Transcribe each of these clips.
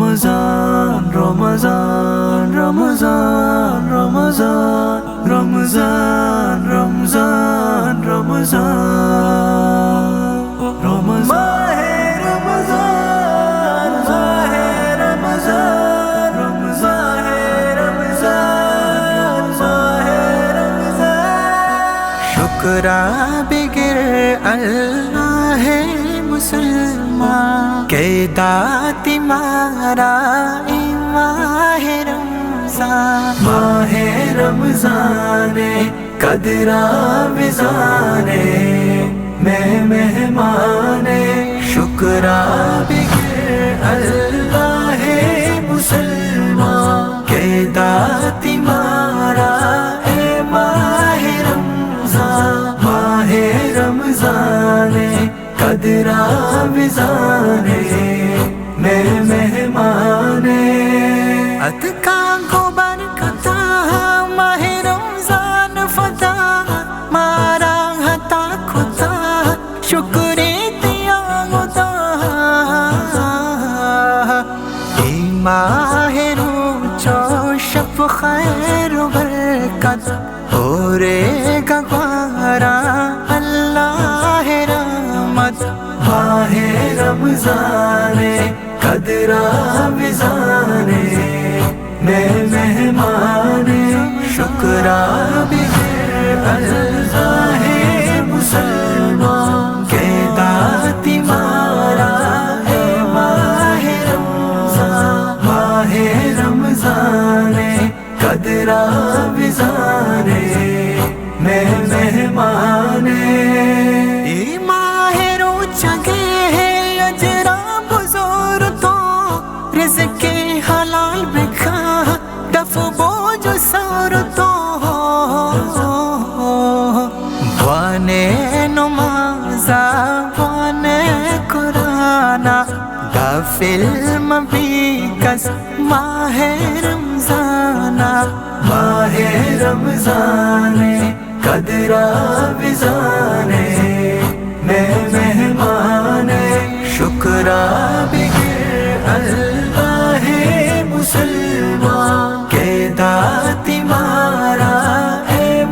رمضان رمضان رمضان رمضان رمضان رمضان رمضان ماہ رمضان ماہ رمضان رمضان رمضان ماہ رمضان شکرا بگر اللہ ہے مسلمان کہ داتی مارا ماہ رمضان ماہ رمضان قدر آویزان میں مہمان شکرا بگر اللہ ہے مسلمان کہ داتی مارا ماہ رمضان ماہ رمضان قدر آویزان میں مہمان اتکا کو برکتا ماہ رمضان فتح مارا ہتا کھتا شکری دیا گتا ای ماہ روچو شب خیر و برکت اورے گوارا اللہ رحمت ماہ رمضان قدر آویزان میں مہمان شکرا بگر اللہ ہے مسلمان کہ داتی مارا ماہ رمضان ماہ رمضان قدر آویزان میں مہمان ماہ روچا گے اجرا بزور تو رزق حلال بکھا دف بوجھ سور تو بانے نمازا بانے قرآنہ دا فلم بھی کس ماہ رمضانہ ماہ رمضان قدر آویزان میں مہمان شکرا بگر اللہ ہے مسلمان کہ داتی مارا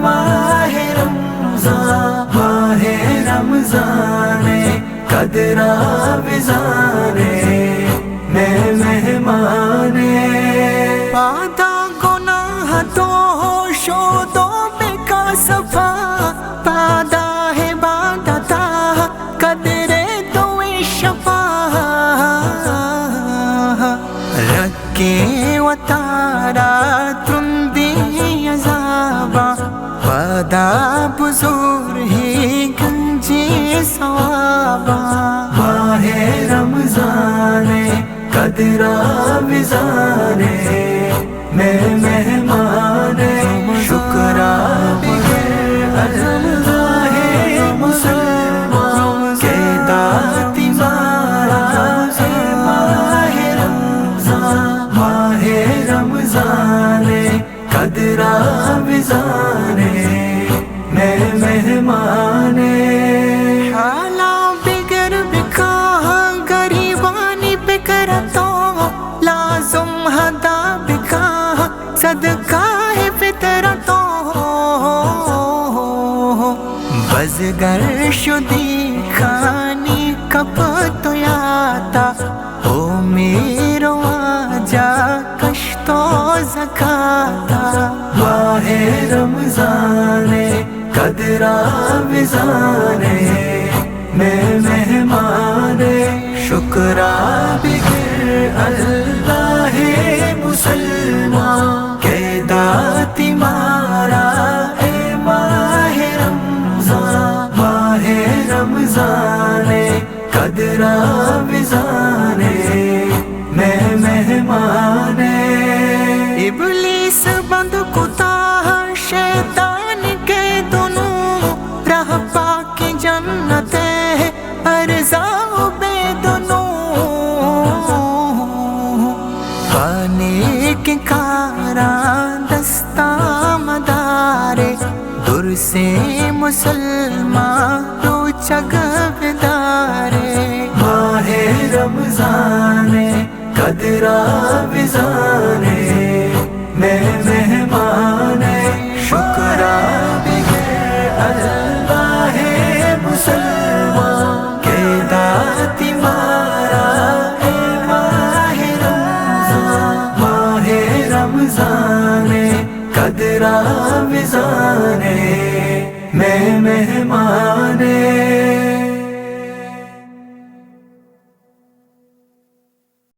ماہ رمضان ماہ رمضان قدر آویزان میں مہمان پادا گناہ تو شودو بے کا صفا پادا ہے بادتا قدر تو شفا رکھے و تارا ترندی عذابا پادا بزور ہی گنجی ثوابا ماہ رمضان قدر آویزان میں مہمان شکرا بگر اللہ ہے مسلمان کہ داتی مارا ماہ رمضان ماہ رمضان قدر آویزان میں مہمان حالا بگر بکا غریبانی بکر تو لازم ہدا بکا صدقہ ہے فطرتو بزگر شدی خانی کپ تو یاتا او میرو آجا کشتو زکاتا ماہ رمضان قدر آویزان میں مہمان شکرا بگر اللہ ہے مسلمان کہ داتی مارا ماہ رمضان ماہ رمضان قدر آویزان میں مہمان ابلیس بند کتا شیطان کے دونوں راہ پاک جنت ارزاق بے دونوں پانے کے کارا دستہ مدارے در سے مسلمان رو چگ بدارے ماہ رمضان قدر قدرا وزانے میں مہمان شکرا بغیر اللہ مسلمان کے داتی مارا ہے ماہ رمضان قدرا وزانے میں مہمان